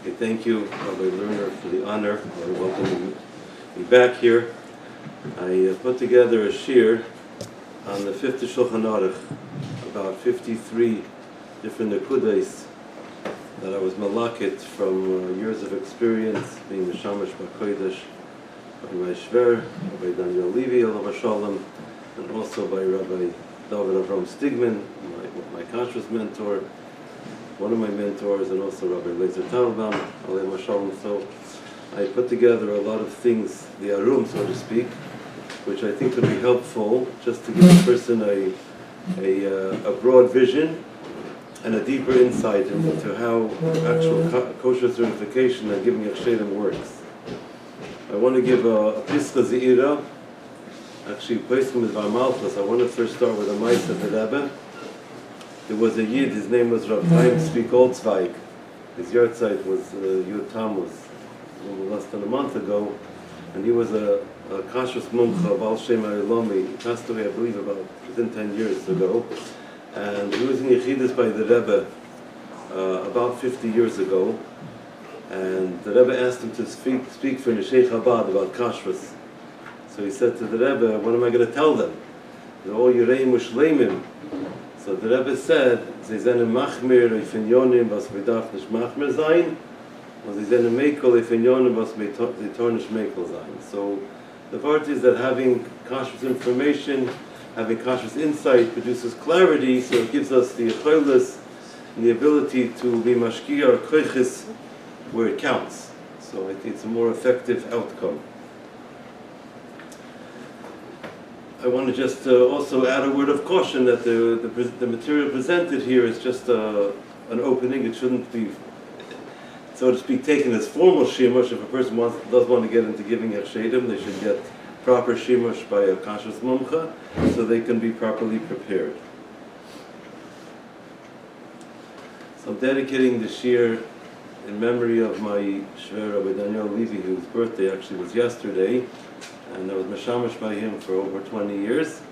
Okay, thank you, Rabbi Lerner, for the honor of welcoming me back here. I put together a shiur on the 5th Shulchan Aruch, about 53 different akudais that I was malakit from years of experience being the mishaps by my Shver, Rabbi Daniel Levy, Alav Shalom, and also by Rabbi David Avram Stigman, my Kashrus mentor, one of my mentors, and also Rabbi Lezer Talbam, Alav Shalom. So I put together a lot of things, the arum, so to speak, which I think would be helpful just to give a person a broad vision and a deeper insight into how actual kosher certification and giving Yachshedim works. I want to give a Piska Ze'ira, actually placing with Varmalchus. I want to first start with a Maisa of the Rebbe. There was a Yid, his name was Rav Chaim Tzvi Goldzweig. His yahrzeit was Yud Tammuz, a little less than a month ago, and he was a Kashrus Mumcha of Al Shem Arilomi. He passed away, I believe, about within 10 years ago. And he was in Yechidus by the Rebbe about 50 years ago. And the Rebbe asked him to speak for Neshei Chabad about Kashrus. So he said to the Rebbe, what am I going to tell them? They're all Yereim Ushleimim. So the Rebbe said, Sie sind machmir ifinyonim was bedarf nicht machmir sein, und Sie sind mekel ifinyonim was bedarf nicht mekel sein. So the part is that having Kashrus information, having Kashrus insight produces clarity, so it gives us the acholos and the ability to be Mashgiach koiches where it counts. So I think it's a more effective outcome. I want to just also add a word of caution that the material presented here is just an opening. It shouldn't be, so to speak, taken as formal shimush. If a person does want to get into giving Yachshedim, they should get proper shimush by a Kashrus Mumcha so they can be properly prepared. So I'm dedicating the shiur in memory of my Shver, Rabbi Daniel Levy, whose birthday actually was yesterday, and I was mishaps by him for over 20 years.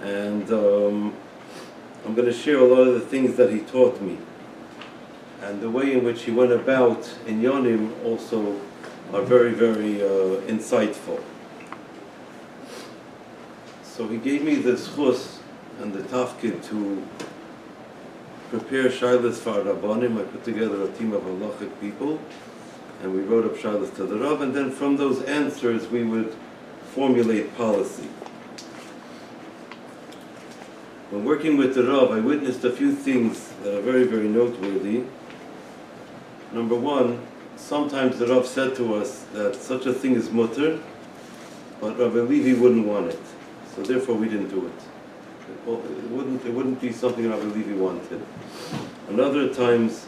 And I'm going to share a lot of the things that he taught me. And the way in which he went about in Yonim also are very, very insightful. So he gave me the zchus and the tafkid to prepare shaylas for Rabbanim. I put together a team of halachic people, and we wrote up shaylas to the Rav, and then from those answers we would formulate policy. When working with the Rav, I witnessed a few things that are very, very noteworthy. Number one, sometimes the Rav said to us that such a thing is mutter, but Rabbi Levi wouldn't want it, so therefore we didn't do it. It wouldn't be something Rabbi Levi wanted. And other times,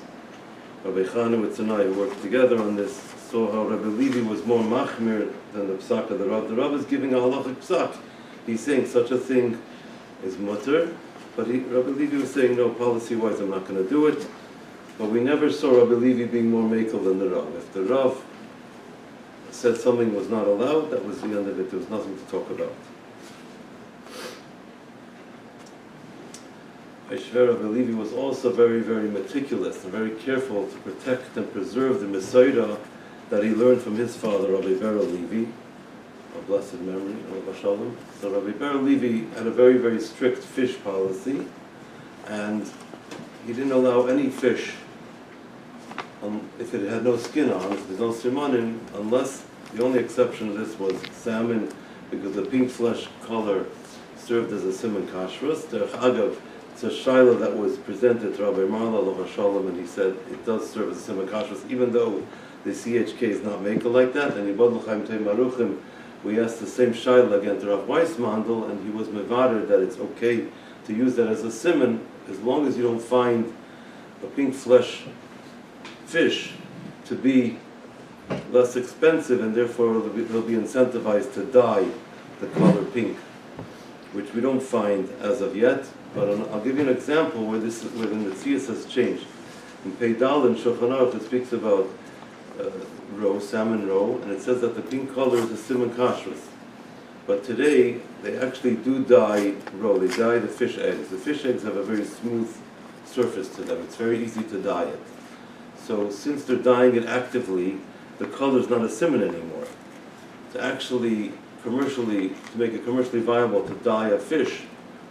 Rabbi Chanowitz and I worked together on this, saw how Rabbi Levi was more machmir than the psak of the Rav. The Rav is giving a halachic psak. He's saying such a thing is mutter, but Rabbi Levi was saying, no, policy-wise I'm not going to do it. But we never saw Rabbi Levi being more mekel than the Rav. If the Rav said something was not allowed, that was the end of it. There was nothing to talk about. Rabbi Levi was also very, very meticulous and very careful to protect and preserve the Mesorah that he learned from his father, Rabbi Berel Levi, of blessed memory, Alav Shalom. So Rabbi Berel Levi had a very, very strict fish policy, and he didn't allow any fish, if it had no skin on, if there's no simanim, unless the only exception to this was salmon, because the pink flesh color served as a siman kashrus. Derech agav, it's a shaila that was presented to Rabbi Marla Alav Shalom, and he said it does serve as a siman kashrus, even though the CHK is not maker like that. And in Yibod L'chaim Tei Maruchim, we asked the same shaila again to Rav Weissmandel, and he was mevader that it's okay to use that as a siman, as long as you don't find a pink flesh fish to be less expensive, and therefore they'll be incentivized to dye the color pink, which we don't find as of yet. But I'll give you an example where the Metzias has changed. In Peidal and Shulchan Aruch, it speaks about roe, salmon roe, and it says that the pink color is a siman kashrus. But today, they actually do dye roe. They dye the fish eggs. The fish eggs have a very smooth surface to them. It's very easy to dye it. So since they're dyeing it actively, the color is not a siman anymore. To actually to make it commercially viable to dye a fish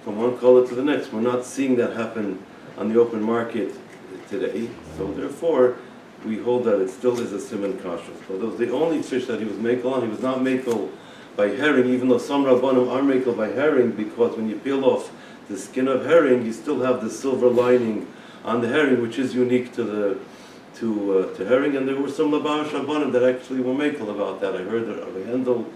from one color to the next, we're not seeing that happen on the open market today. So therefore, we hold that it still is a siman kashrus. But that was the only fish that he was makel on. He was not makel by herring, even though some rabbanim are makel by herring, because when you peel off the skin of herring, you still have the silver lining on the herring, which is unique to herring. And there were some labash rabbanim that actually were makel about that. I heard that Rabbi Hendel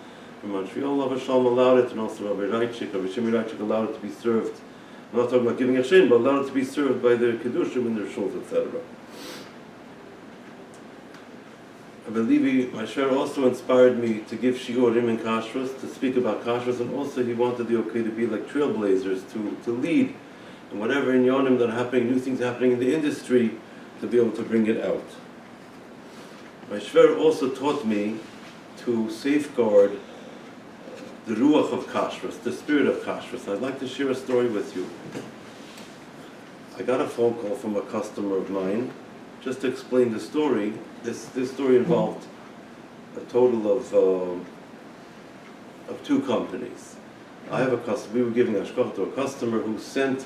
from Montreal, Rabbi Shalom, allowed it, and also Rabbi Shimon Reichik allowed it to be served. I'm not talking about giving a shen, but allowed it to be served by their kedushim in their shuls, etc. Rabbi Levi, my share, also inspired me to give shiurim in Kashrus, to speak about Kashrus, and also he wanted the okay to be like trailblazers, to lead in whatever inyanim that are happening, new things happening in the industry, to be able to bring it out. My shver also taught me to safeguard the ruach of Kashrus, the spirit of Kashrus. I'd like to share a story with you. I got a phone call from a customer of mine. Just to explain the story, this story involved a total of two companies. I have a customer. We were giving hashgacha to a customer who sent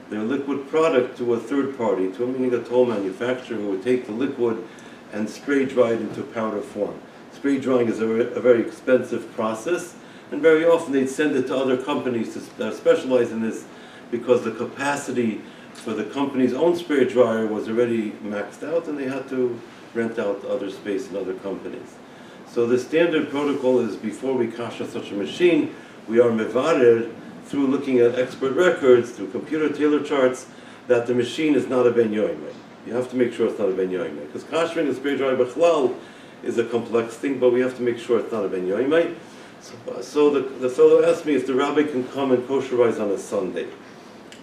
their liquid product to a third party, to a toll manufacturer who would take the liquid and spray dry it into powder form. Spray drying is a very expensive process, and very often they'd send it to other companies that specialize in this because the capacity for the company's own spray dryer was already maxed out, and they had to rent out other space in other companies. So the standard protocol is, before we kasha such a machine, we are mevarer through looking at expert records, through computer tailor charts, that the machine is not a ben yoimei. You have to make sure it's not a ben yoimei, because kashering a spray dryer b'chlal is a complex thing, but we have to make sure it's not a ben yoimei. So the fellow asked me if the rabbi can come and kosherize on a Sunday.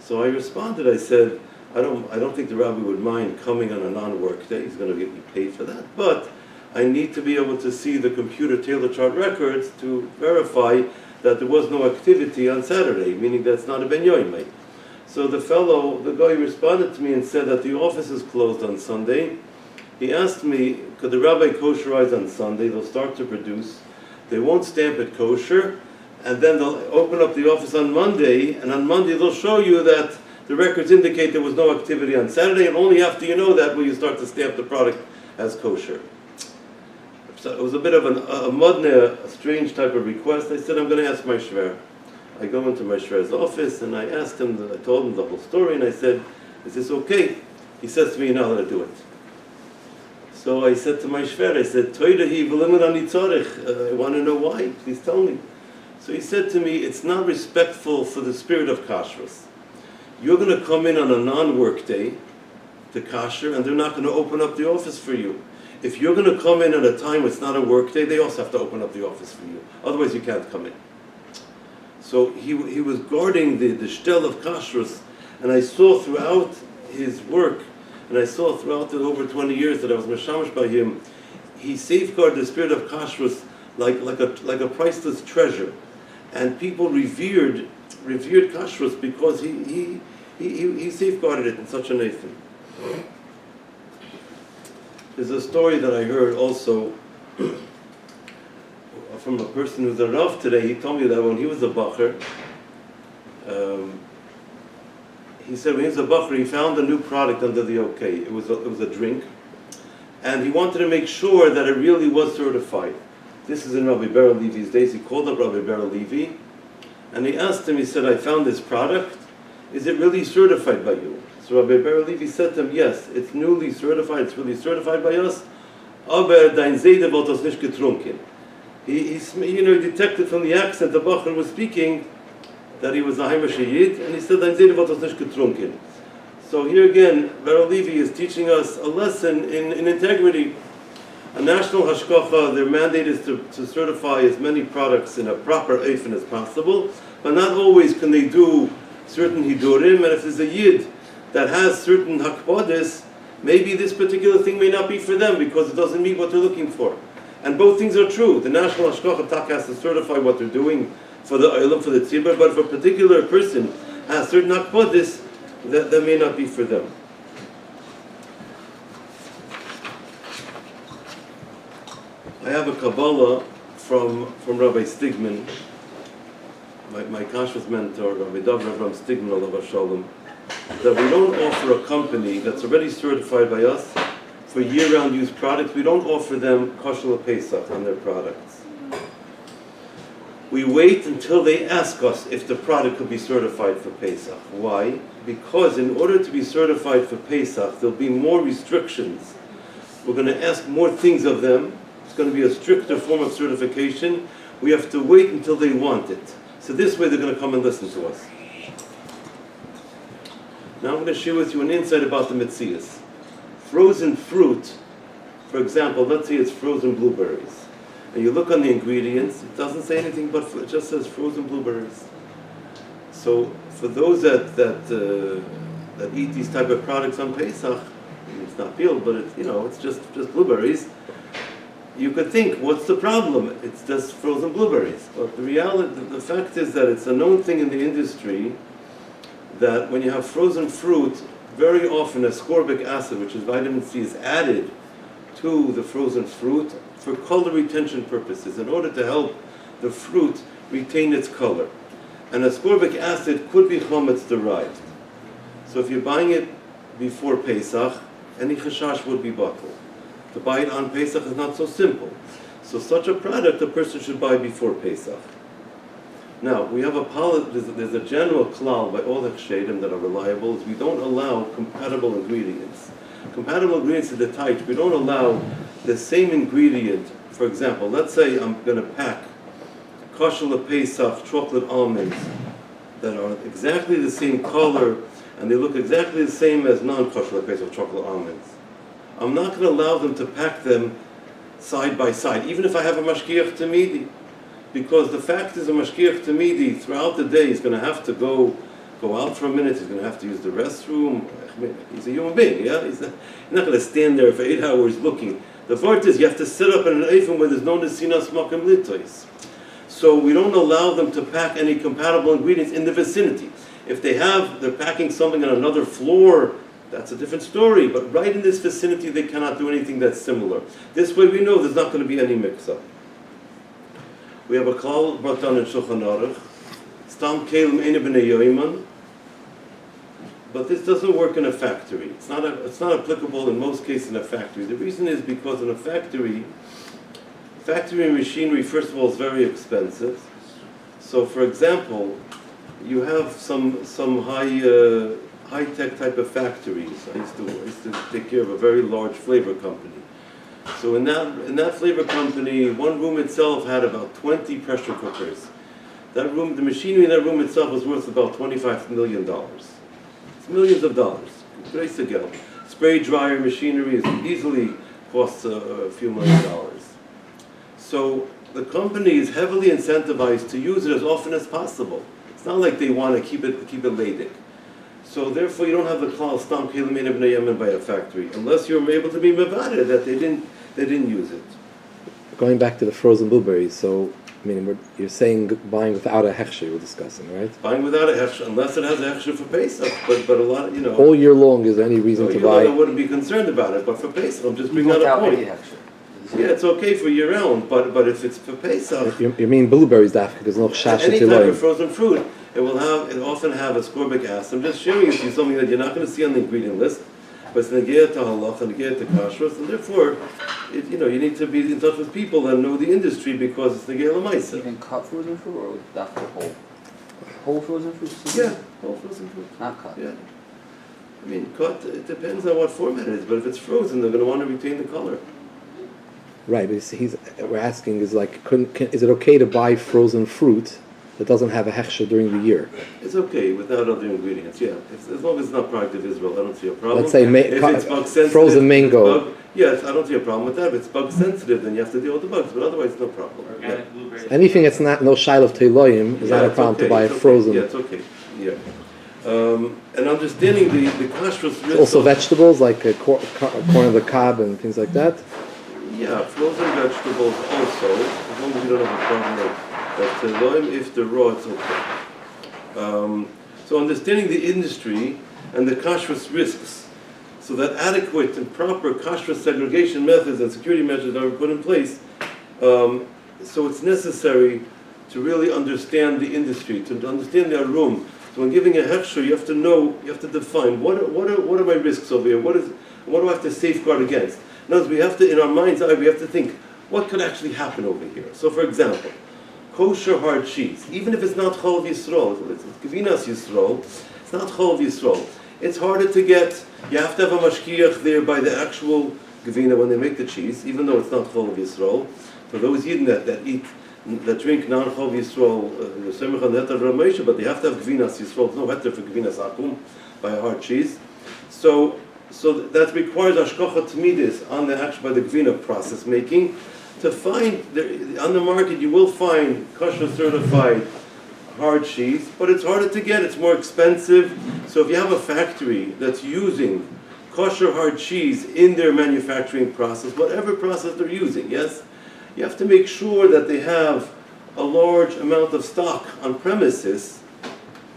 So I responded, I said, I don't think the rabbi would mind coming on a non-work day. He's going to get me paid for that. But I need to be able to see the computer tailor chart records to verify that there was no activity on Saturday, meaning that's not a ben yoimei. So the guy responded to me and said that the office is closed on Sunday. He asked me, could the rabbi kosherize on Sunday? They'll start to produce. They won't stamp it kosher, and then they'll open up the office on Monday, and on Monday they'll show you that the records indicate there was no activity on Saturday, and only after you know that will you start to stamp the product as kosher. So it was a bit of a strange type of request. I said, I'm going to ask my shver. I go into my shver's office, and I asked him, I told him the whole story, and I said, is this okay? He says to me, you're not allowed to do it. So I said to my shver, I said, I want to know why, please tell me. So he said to me, it's not respectful for the spirit of kashrus. You're going to come in on a non-work day to kasher, and they're not going to open up the office for you. If you're going to come in at a time it's not a work day, they also have to open up the office for you. Otherwise you can't come in. So he was guarding the shtel of kashrus, and I saw throughout his work, and I saw throughout the over 20 years that I was mishamish by him, he safeguarded the spirit of kashrus like a priceless treasure. And people revered kashrus because he safeguarded it in such a nathan. There's a story that I heard also from a person who's a Rav today. He told me that when he was a bacher, he said when he was a bacher, he found a new product under the OK. It was a drink, and he wanted to make sure that it really was certified. This is in Rabbi Ber Levi's days. He called up Rabbi Ber Levi, and he asked him, he said, I found this product. Is it really certified by you? So Rabbi Ber Levi said to him, yes, it's newly certified, it's really certified by us. Aber dein Seide wird das nicht getrunken. He detected from the accent the Bacher was speaking that he was a Heimische Yid, and he said, dein Seide wird das nicht getrunken. So here again, Ber Levi is teaching us a lesson in integrity. A national hashgacha, their mandate is to certify as many products in a proper eifin as possible, but not always can they do certain hidurim, and if there's a yid that has certain hakbodis, maybe this particular thing may not be for them because it doesn't meet what they're looking for. And both things are true. The national hashgacha tak has to certify what they're doing for the oilam, for the tzibur, but if a particular person has certain hakbodis, that may not be for them. I have a Kabbalah from Rabbi Stigman, my Kashrus mentor, Rabbi Avram Stigman, alav shalom, that we don't offer a company that's already certified by us for year-round use products. We don't offer them kosher Pesach on their products. We wait until they ask us if the product could be certified for Pesach. Why? Because in order to be certified for Pesach, there'll be more restrictions. We're going to ask more things of them. It's going to be a stricter form of certification. We have to wait until they want it. So this way they're going to come and listen to us. Now I'm going to share with you an insight about the Metzias. Frozen fruit, for example, let's say it's frozen blueberries. And you look on the ingredients, it doesn't say anything but it just says frozen blueberries. So for those that eat these type of products on Pesach, it's not peeled, but it's just blueberries. You could think, what's the problem? It's just frozen blueberries. But the reality, the fact is that it's a known thing in the industry that when you have frozen fruit, very often ascorbic acid, which is vitamin C, is added to the frozen fruit for color retention purposes, in order to help the fruit retain its color. And ascorbic acid could be chametz derived. So if you're buying it before Pesach, any chashash would be bottled. To buy it on Pesach is not so simple. So such a product a person should buy before Pesach. Now, we have there's a general klal by all the chshedim that are reliable, is we don't allow compatible ingredients. Compatible ingredients in the taich, we don't allow the same ingredient. For example, let's say I'm going to pack kosher Pesach chocolate almonds that are exactly the same color and they look exactly the same as non-kosher Pesach chocolate almonds. I'm not going to allow them to pack them side by side, even if I have a Mashgiach Tamidi. Because the fact is a Mashgiach Tamidi throughout the day is going to have to go out for a minute, he's going to have to use the restroom. He's a human being, yeah? He's not going to stand there for 8 hours looking. The part is you have to sit up in an eifim where there's no nesinas makim litois. So we don't allow them to pack any compatible ingredients in the vicinity. If they're packing something on another floor, that's a different story. But right in this vicinity, they cannot do anything that's similar. This way we know there's not going to be any mix-up. We have a klal brought down in Shulchan Aruch. Stam kelim eine b'nei yoiman. But this doesn't work in a factory. It's not applicable in most cases in a factory. The reason is because in a factory machinery, first of all, is very expensive. So, for example, you have some high-tech type of factories. I used to take care of a very large flavor company. So in that flavor company, one room itself had about 20 pressure cookers. The machinery in that room itself was worth about $25 million. It's millions of dollars. Grace again. Spray dryer machinery easily costs a few $1 million. So the company is heavily incentivized to use it as often as possible. It's not like they want to keep it ladic. So therefore, you don't have the klal stam kelim eine b'nei yoiman by a factory, unless you're able to be mevadeh that they didn't use it. Going back to the frozen blueberries, so you're saying buying without a hechsher, we're discussing, right? Buying without a hechsher, unless it has a hechsher for Pesach, but a lot, all year long, is there any reason to buy? I wouldn't be concerned about it, but for Pesach, I'm just bringing out a point. Yeah, it's okay for year round, but if it's for Pesach, you mean blueberries, dafka, because no chash any type of frozen fruit, it often have ascorbic acid. I'm just sharing with you something that you're not going to see on the ingredient list, but it's negayah to halach and negayah to kashrus, and therefore, you need to be in touch with people that know the industry because it's negayah l'maisa. Even cut frozen fruit or dafka whole? Whole frozen fruit? Yeah, whole frozen fruit. Not cut. Yeah. Cut, it depends on what format it is, but if it's frozen, they're going to want to retain the color. Right, but we're asking is is it okay to buy frozen fruit that doesn't have a hechsher during the year? It's okay without other ingredients, yeah. As long as it's not product of Israel, I don't see a problem. Let's say if it's bug sensitive, frozen mango. Yes, I don't see a problem with that. If it's bug sensitive, then you have to deal with the bugs, but otherwise, no problem. Organic blueberries. Anything that's not no shail of teiloyim is not a problem to buy a frozen. Yeah, it's okay. Yeah. And understanding the kashrus. Also vegetables like corn of the cob and things like that. Yeah, frozen vegetables also, as long as you don't have a problem with teloim, if they're raw, it's okay. So understanding the industry and the kashrus risks, so that adequate and proper kashrus segregation methods and security measures are put in place, So it's necessary to really understand the industry, to understand their room. So when giving a hechsher, you have to know, you have to define what are my risks over here. What do I have to safeguard against? In other words, we have to, in our mind's eye, we have to think what could actually happen over here. So, for example, kosher hard cheese, even if it's not chol Yisrael, it's Gevinas Yisrael, it's not chol Yisrael. It's harder to get. You have to have a mashgiach there by the actual Gevina when they make the cheese, even though it's not chol Yisrael. For those Yidden that drink non-chol Yisrael, but they have to have Gevinas Yisrael. There's no heter for Gevinas Akum by a hard cheese. So that requires ashkocha tmidis on the actual by the Gevina process making. To find on the market, you will find kosher certified hard cheese, but it's harder to get. It's more expensive. So if you have a factory that's using kosher hard cheese in their manufacturing process, whatever process they're using, yes, you have to make sure that they have a large amount of stock on premises,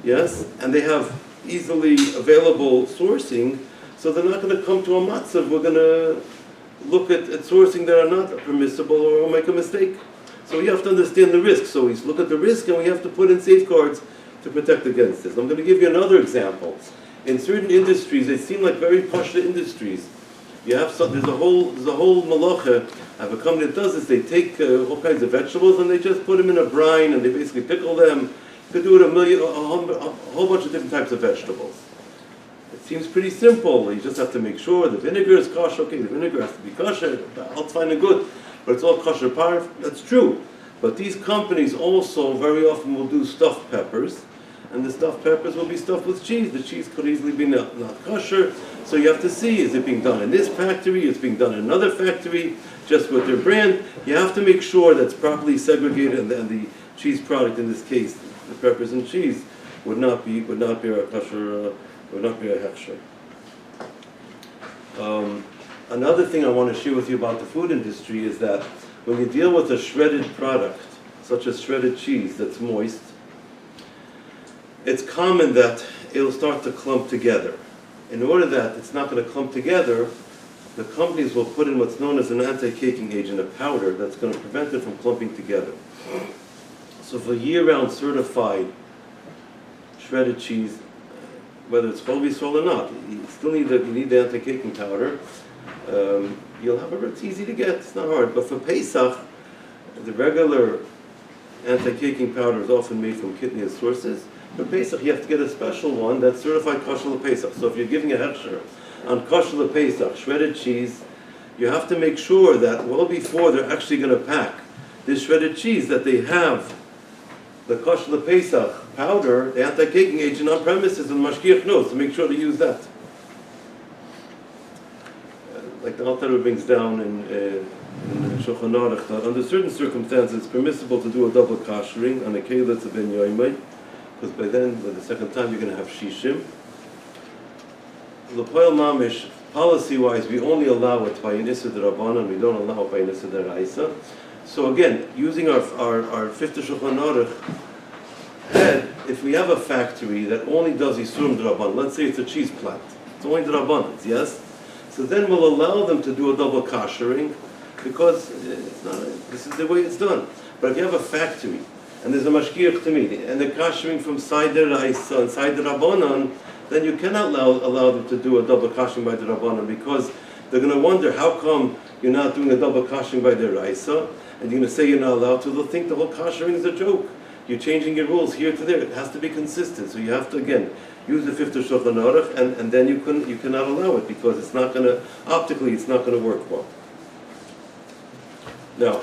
yes, and they have easily available sourcing. So they're not going to come to a matzav. We're going to look at sourcing that are not permissible or make a mistake. So you have to understand the risk. So we look at the risk and we have to put in safeguards to protect against this. I'm going to give you another example. In certain industries, they seem like very pashta industries. You have there's a whole malacha. I have a company that does this. They take all kinds of vegetables and they just put them in a brine and they basically pickle them. You could do it a whole bunch of different types of vegetables. It seems pretty simple. You just have to make sure the vinegar is kosher. Okay, the vinegar has to be kosher. All fine and good, but it's all kosher parv. That's true. But these companies also very often will do stuffed peppers, and the stuffed peppers will be stuffed with cheese. The cheese could easily be not kosher. So you have to see, is it being done in this factory? Is it being done in another factory? Just with their brand? You have to make sure that's properly segregated, and the cheese product, in this case, the peppers and cheese, would not be a kosher. Would not be a hechsher. Another thing I want to share with you about the food industry is that when you deal with a shredded product, such as shredded cheese that's moist, it's common that it'll start to clump together. In order that it's not going to clump together, the companies will put in what's known as an anti-caking agent, a powder that's going to prevent it from clumping together. So for year-round certified shredded cheese, whether it's chol Yisrael or not, you still need the anti-caking powder. You'll have it's easy to get, it's not hard. But for Pesach, the regular anti-caking powder is often made from kidney sources. For Pesach, you have to get a special one that's certified kosher Pesach. So if you're giving a hechsher on kosher Pesach, shredded cheese, you have to make sure that well before they're actually going to pack this shredded cheese, that they have the kosher Pesach powder, the anti-caking agent on premises, and Mashgiach knows to make sure to use that. Like the Alter brings down in Shulchan Aruch that under certain circumstances it's permissible to do a double koshering on a kei that's a ben yoimei, because by then, by the second time, you're going to have shishim. L'poel mamish, policy-wise, we only allow it by an issa d'Rabbanan, we don't allow it by an issa d'Oraisa. So again, using our fifth Shulchan Aruch head, if we have a factory that only does Yisurim d'Rabbanan, let's say it's a cheese plant, it's only d'Rabbanan, yes? So then we'll allow them to do a double koshering, because this is the way it's done. But if you have a factory, and there's a mashgiach to me, and they're koshering from side d'Oraisa and side d'Rabbanan, then you cannot allow them to do a double koshering by d'Rabbanan, because they're going to wonder, how come you're not doing a double koshering by d'Oraisa? And you're going to say you're not allowed to, they'll think the whole koshering is a joke. You're changing your rules here to there. It has to be consistent. So you have to, again, use the fifth Shulchan Aruch, and then you cannot allow it, because it's not going to, optically, it's not going to work well. Now,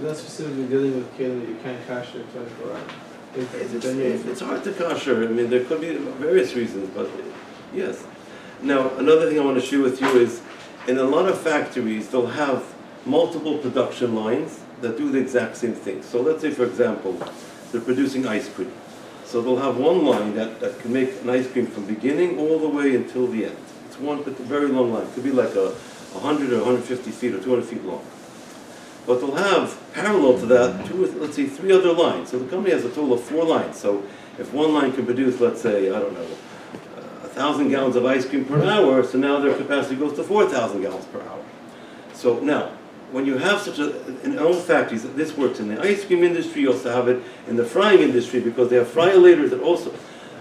that's specifically dealing with kid that you can't kosher 24 hours. It's hard to kosher. I mean, there could be various reasons, but yes. Now, another thing I want to share with you is, in a lot of factories, they'll have multiple production lines that do the exact same thing. So let's say, for example, they're producing ice cream. So they'll have one line that can make an ice cream from beginning all the way until the end. It's one very long line. It could be like 100 or 150 feet or 200 feet long. But they'll have, parallel to that, let's say 3 other lines. So the company has a total of 4 lines. So if one line can produce, let's say, 1,000 gallons of ice cream per hour, so now their capacity goes to 4,000 gallons per hour. So now, when you have in all factories, this works in the ice cream industry, you also have it in the frying industry, because they have fryolators that also,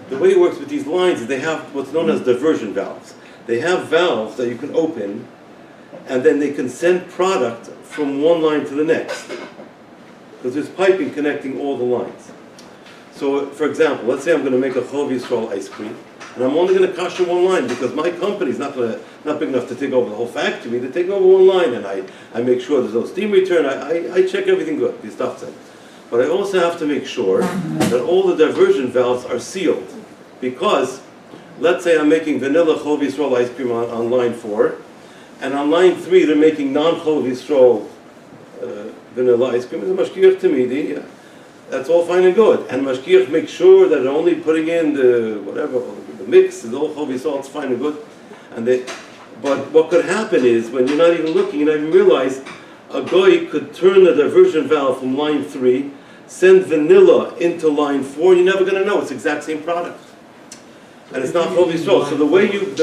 the way it works with these lines is they have what's known as diversion valves. They have valves that you can open, and then they can send product from one line to the next, because there's piping connecting all the lines. So, for example, let's say I'm going to make a Chov Yisrael ice cream, and I'm only going to kasher one line because my company is not big enough to take over the whole factory. They take over one line, and I make sure there's no steam return. I check everything good, the stuff. But I also have to make sure that all the diversion valves are sealed, because let's say I'm making vanilla Chov Yisrael ice cream on line 4, and on line 3 they're making non-Chov Yisrael vanilla ice cream. It's a Mashgiach Tamidi. Yeah. That's all fine and good. And Mashgiach makes sure that they're only putting in the mix, the whole Chov Yisrael, it's fine and good. But what could happen is, when you're not even looking, you don't even realize, a goy could turn the diversion valve from line 3, send vanilla into line 4, and you're never going to know. It's the exact same product. And it's not Chov Yisrael. So the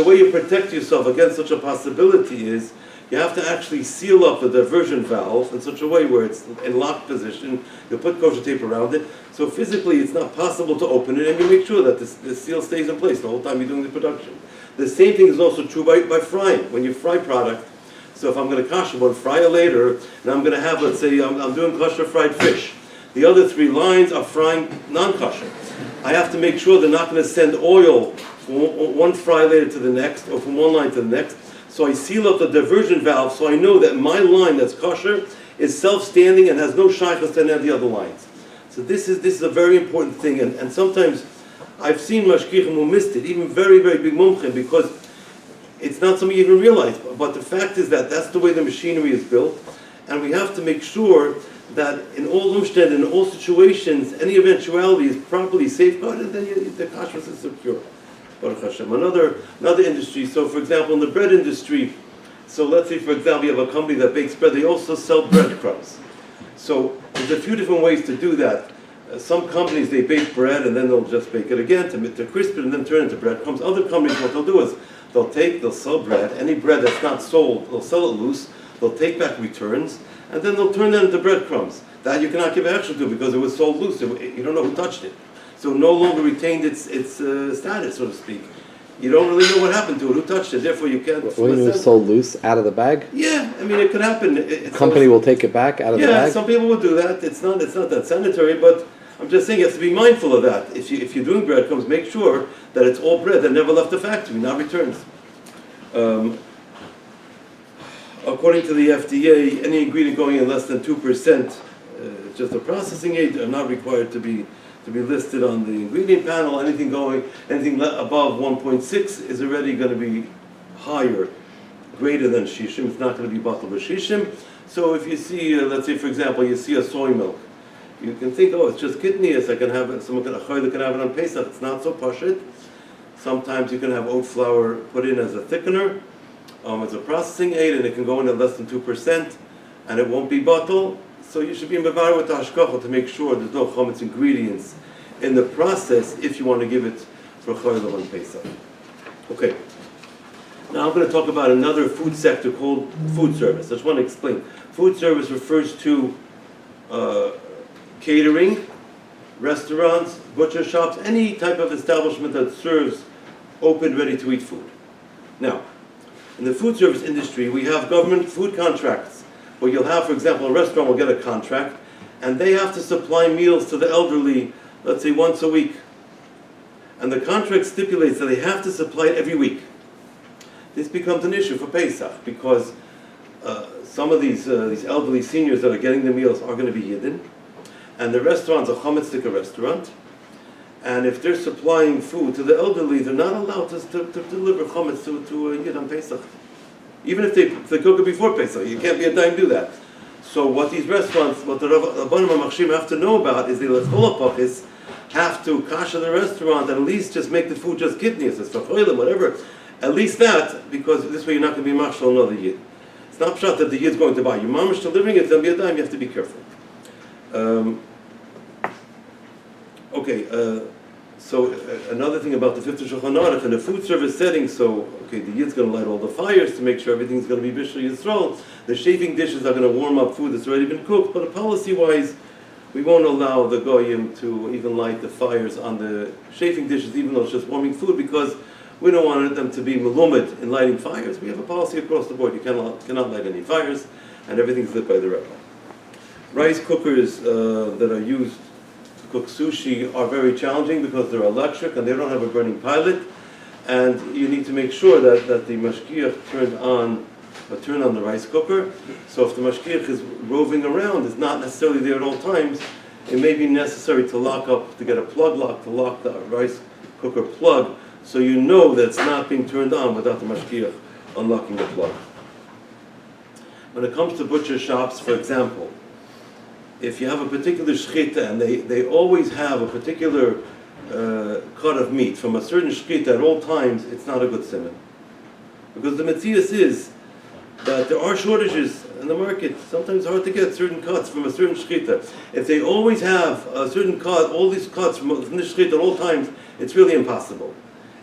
way you protect yourself against such a possibility is, you have to actually seal up the diversion valve in such a way where it's in locked position. You put kosher tape around it, so physically it's not possible to open it, and you make sure that the seal stays in place the whole time you're doing the production. The same thing is also true by frying. When you fry product, so if I'm going to kasher one, fry it later, and I'm going to have, let's say, I'm doing kosher fried fish. The other 3 lines are frying non-kosher. I have to make sure they're not going to send oil from one fry later to the next, or from one line to the next. So I seal up the diversion valve, so I know that my line that's kosher is self-standing and has no shaykhus to any of the other lines. So this is a very important thing, and sometimes I've seen mashgiachim who missed it, even very, very big mumchim, because it's not something you even realize. But the fact is that that's the way the machinery is built, and we have to make sure that in all umständen, in all situations, any eventuality is properly safeguarded, and then the kashrus is secure. Baruch Hashem. Another industry, so for example in the bread industry, so let's say for example you have a company that bakes bread, they also sell breadcrumbs. So there's a few different ways to do that. Some companies, they bake bread and then they'll just bake it again to crisp it and then turn it into breadcrumbs. Other companies, what they'll do is they'll sell bread, any bread that's not sold, they'll sell it loose, they'll take back returns, and then they'll turn that into breadcrumbs. That you cannot give extra to because it was sold loose, you don't know who touched it. So no longer retained its status, so to speak. You don't really know what happened to it, who touched it, therefore you can't... What do you mean it's sold loose, out of the bag? Yeah, I mean it could happen. The company will take it back out of the bag? Yeah, some people will do that. It's not that sanitary, but I'm just saying you have to be mindful of that. If you're doing breadcrumbs, make sure that it's all bread that never left the factory, not returns. According to the FDA, any ingredient going in less than 2%, just a processing aid, are not required to be listed on the ingredient panel. Anything above 1.6 is already going to be higher, greater than shishim. It's not going to be batal b'shishim. So if you see, let's say for example, you see a soy milk, you can think, oh, it's just kidneys. I can have it. Someone can have it on Pesach. It's not so pashut. Sometimes you can have oat flour put in as a thickener, as a processing aid, and it can go in at less than 2%, and it won't be batal. So you should be in Bavar with the hashgacha to make sure there's no chometz ingredients in the process if you want to give it for Kollel on Pesach. Okay. Now I'm going to talk about another food sector called food service. I just want to explain. Food service refers to catering, restaurants, butcher shops, any type of establishment that serves open, ready-to-eat food. Now, in the food service industry, we have government food contracts. Where you'll have, for example, a restaurant will get a contract, and they have to supply meals to the elderly, let's say once a week. And the contract stipulates that they have to supply it every week. This becomes an issue for Pesach, because some of these elderly seniors that are getting the meals are going to be Yidden, and the restaurant's a chometz restaurant, and if they're supplying food to the elderly, they're not allowed to deliver chometz to a Yid on Pesach. Even if they cook it before Pesach, you can't be a dime do that. So what these restaurants, what the Rabbanim HaMachshim have to know about is the have to kasher the restaurant and at least just make the food just kidneys, it's for Kollel, whatever. At least that, because this way you're not going to be mashal another Yid. It's not pshat that the Yid's going to buy. Your mamash delivering it, then be a dime, you have to be careful. Another thing about the fifth Shulchan Aruch in the food service setting, so okay, the Yid's going to light all the fires to make sure everything's going to be Bishul Yisrael. The chafing dishes are going to warm up food that's already been cooked, but policy-wise, we won't allow the goyim to even light the fires on the chafing dishes, even though it's just warming food, because we don't want them to be melumed in lighting fires. We have a policy across the board. You cannot light any fires, and everything's lit by the Rabbi. Rice cookers that are used to cook sushi are very challenging because they're electric and they don't have a burning pilot, and you need to make sure that the Mashgiach turn on the rice cooker. So if the Mashgiach is roving around, is not necessarily there at all times, it may be necessary to get a plug lock to lock the rice cooker plug, so you know that it's not being turned on without the Mashgiach unlocking the plug. When it comes to butcher shops, for example, if you have a particular shchita and they always have a particular cut of meat from a certain shchita at all times, it's not a good siman. Because the metzius is that there are shortages in the market. Sometimes it's hard to get certain cuts from a certain shchita. If they always have a certain cut, all these cuts from this shchita at all times, it's really impossible.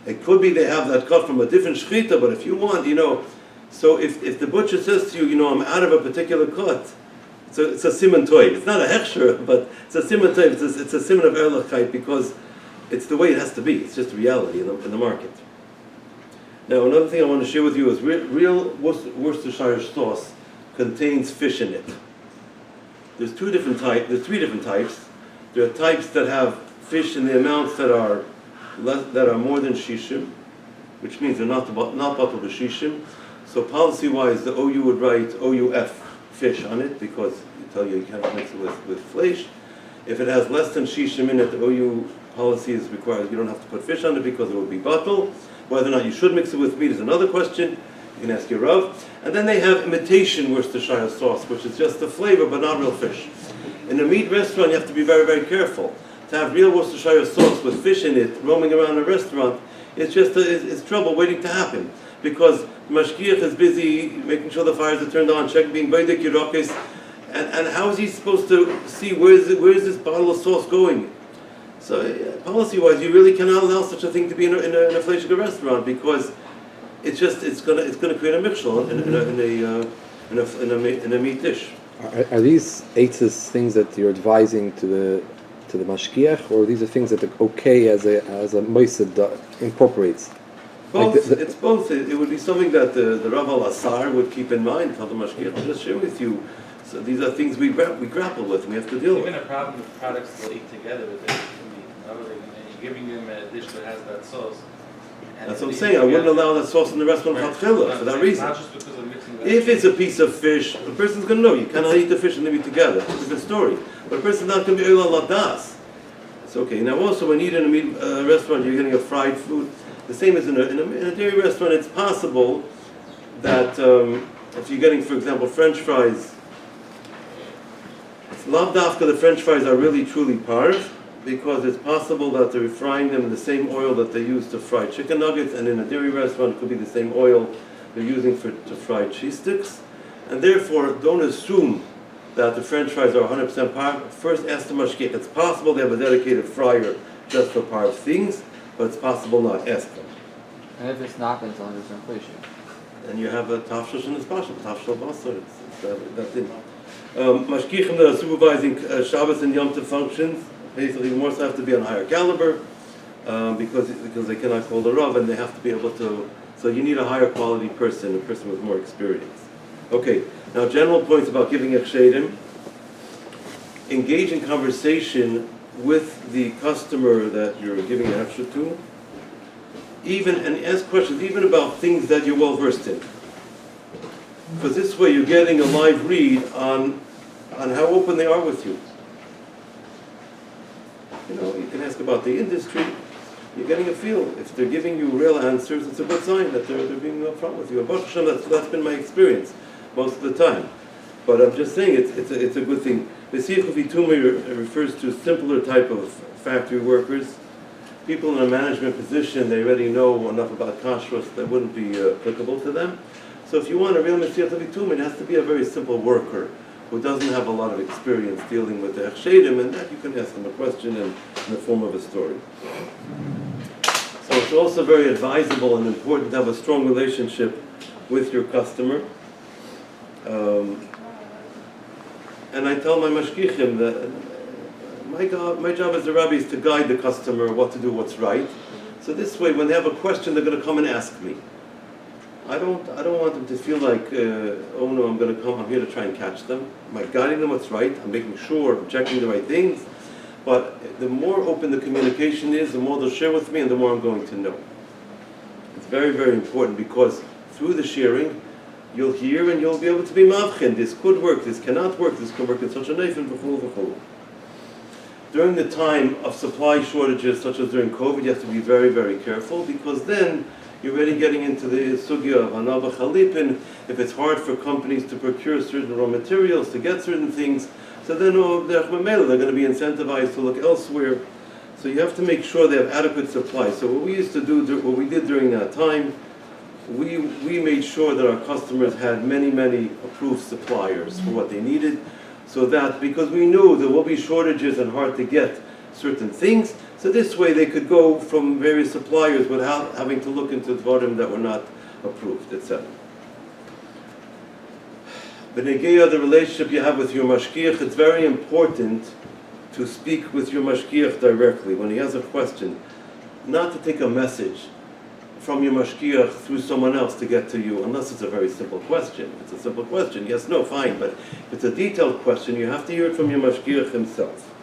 It could be they have that cut from a different shchita, but if you want, so if the butcher says to you, I'm out of a particular cut, it's a siman toiv. It's not a hechsher, but it's a siman toiv. It's a siman of erlachkeit because it's the way it has to be. It's just reality in the market. Now, another thing I want to share with you is real Worcestershire sauce contains fish in it. There's three different types. There are types that have fish in the amounts that are more than shishim, which means they're not batul b'shishim. So policy-wise, the OU would write OUF fish on it because you cannot mix it with flesh. If it has less than shishim in it, the OU policy is required. You don't have to put fish on it because it would be batul. Whether or not you should mix it with meat is another question. You can ask your Rav. And then they have imitation Worcestershire sauce, which is just the flavor but not real fish. In a meat restaurant, you have to be very, very careful. To have real Worcestershire sauce with fish in it roaming around a restaurant, it's trouble waiting to happen. Because the Mashgiach is busy making sure the fires are turned on, checking Beidek Yerokis, and how is he supposed to see where is this bottle of sauce going? So policy-wise, you really cannot allow such a thing to be in a fleishiga restaurant because it's going to create a mixture in a meat dish. Are these eitzes things that you're advising to the mashgiach, or these are things that are okay as a moised incorporates? Both. It's both. It would be something that the Rav al-Asar would keep in mind. Tell the mashgiach, I'll just share with you. So these are things we grapple with and we have to deal with. Even a problem with products they'll eat together with it. You're giving them a dish that has that sauce. That's what I'm saying. I wouldn't allow that sauce in the restaurant for that reason. Not just because of mixing if it's a piece of fish, the person's going to know. You cannot eat the fish and leave it together. It's a different story. But a person's not going to be oila ladas. It's okay. Now also when you eat in a meat restaurant, you're getting a fried food. The same as in a dairy restaurant, it's possible that if you're getting, for example, French fries, it's lav dafka the French fries are really truly parv, because it's possible that they're frying them in the same oil that they use to fry chicken nuggets, and in a dairy restaurant it could be the same oil they're using to fry cheese sticks. And therefore, don't assume that the French fries are 100% parv. First ask the mashgiach. It's possible they have a dedicated fryer just for parv things, but it's possible not. Ask them. And if it's not, then it's 100% inflation. And you have a tafshel and a spashel, tafshel basar. That's it. Mashgiachim that are supervising Shabbos and Yom Tov functions, basically more so have to be on higher caliber because they cannot call the Rav, and they have to be able to. So you need a higher quality person, a person with more experience. Okay, now general points about giving echshedim. Engage in conversation with the customer that you're giving an extra to, and ask questions even about things that you're well versed in. Because this way you're getting a live read on how open they are with you. You can ask about the industry. You're getting a feel. If they're giving you real answers, it's a good sign that they're being upfront with you. And Baruch Hashem, that's been my experience most of the time. But I'm just saying it's a good thing. B'siach v'tumah refers to simpler type of factory workers. People in a management position, they already know enough about Kashrus that wouldn't be applicable to them. So if you want a real Mesiach v'tumah, it has to be a very simple worker who doesn't have a lot of experience dealing with the Hechshedim, and that you can ask him a question in the form of a story. So it's also very advisable and important to have a strong relationship with your customer. And I tell my mashgichim that my job as a rabbi is to guide the customer what to do, what's right. So this way, when they have a question, they're going to come and ask me. I don't want them to feel like, oh no, I'm here to try and catch them. I'm guiding them what's right. I'm making sure I'm checking the right things. But the more open the communication is, the more they'll share with me, and the more I'm going to know. It's very, very important, because through the sharing, you'll hear and you'll be able to be mavchin. This could work, this cannot work, this could work in such a knife, and v'chul v'chul. During the time of supply shortages, such as during COVID, you have to be very, very careful, because then you're already getting into the sugya of hanava chalipin. If it's hard for companies to procure certain raw materials, to get certain things, so then they're going to be incentivized to look elsewhere. So you have to make sure they have adequate supply. So what we used to do, what we did during that time, we made sure that our customers had many, many approved suppliers for what they needed, so that, because we knew there will be shortages and hard to get certain things, so this way they could go from various suppliers without having to look into dvarim that were not approved, etc. B'negei the relationship you have with your mashgiach, it's very important to speak with your mashgiach directly when he has a question, not to take a message from your mashgiach through someone else to get to you, unless it's a very simple question. If it's a simple question, yes, no, fine, but if it's a detailed question, you have to hear it from your mashgiach himself.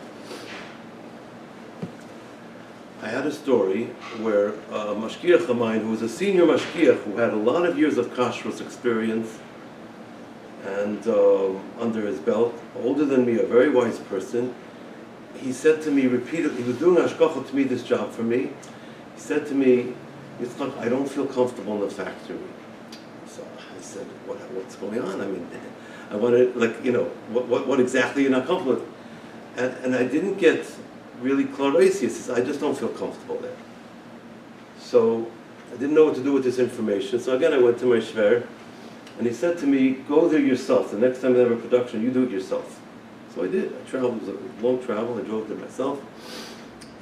I had a story where a mashgiach of mine, who was a senior mashgiach, who had a lot of years of Kashrus experience, and under his belt, older than me, a very wise person, he said to me repeatedly, he was doing hashgacha to me, this job for me, he said to me, Yitzchok, I don't feel comfortable in the factory. So I said, what's going on? I mean, I want to, what exactly you're not comfortable with? And I didn't get really claraisius. I just don't feel comfortable there. So I didn't know what to do with this information. So again, I went to my shver, and he said to me, go there yourself. The next time they have a production, you do it yourself. So I did. I traveled. It was a long travel. I drove there myself.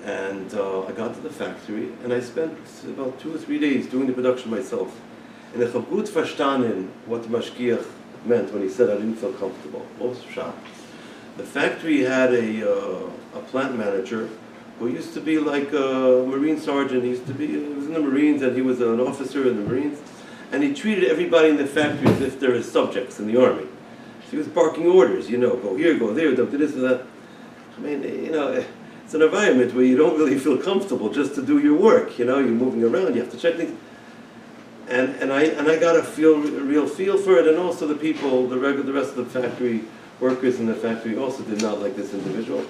And I got to the factory, and I spent about 2 or 3 days doing the production myself. And I have gut verstanden what Mashgiach meant when he said I didn't feel comfortable. I was shocked. The factory had a plant manager who used to be like a Marine sergeant. He was in the Marines, and he was an officer in the Marines. And he treated everybody in the factory as if they're his subjects in the army. So he was barking orders, go here, go there, do this and that. I mean, it's an environment where you don't really feel comfortable just to do your work. You're moving around, you have to check things. And I got a real feel for it, and also the people, the rest of the factory workers in the factory also did not like this individual.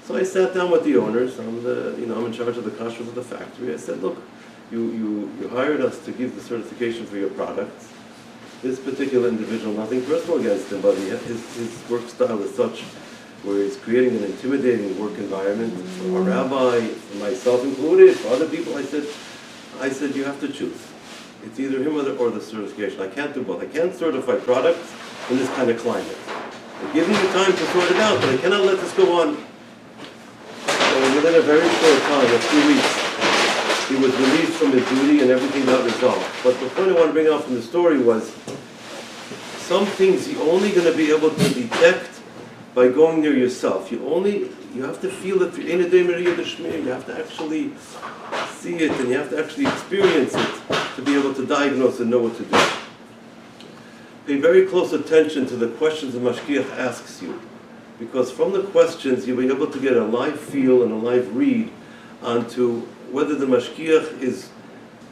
So I sat down with the owners. I'm in charge of the kashrus of the factory. I said, look, you hired us to give the certification for your products. This particular individual, nothing personal against him, but his work style is such where he's creating an intimidating work environment for our rabbi, for myself included, for other people. I said, you have to choose. It's either him or the certification. I can't do both. I can't certify products in this kind of climate. I'm giving you time to sort it out, but I cannot let this go on. So within a very short time, a few weeks, he was released from his duty and everything got resolved. But the point I want to bring out from the story was, some things you're only going to be able to detect by going there yourself. You have to feel it. You have to actually see it, and you have to actually experience it to be able to diagnose and know what to do. Pay very close attention to the questions the Mashgiach asks you, because from the questions you'll be able to get a live feel and a live read onto whether the Mashgiach is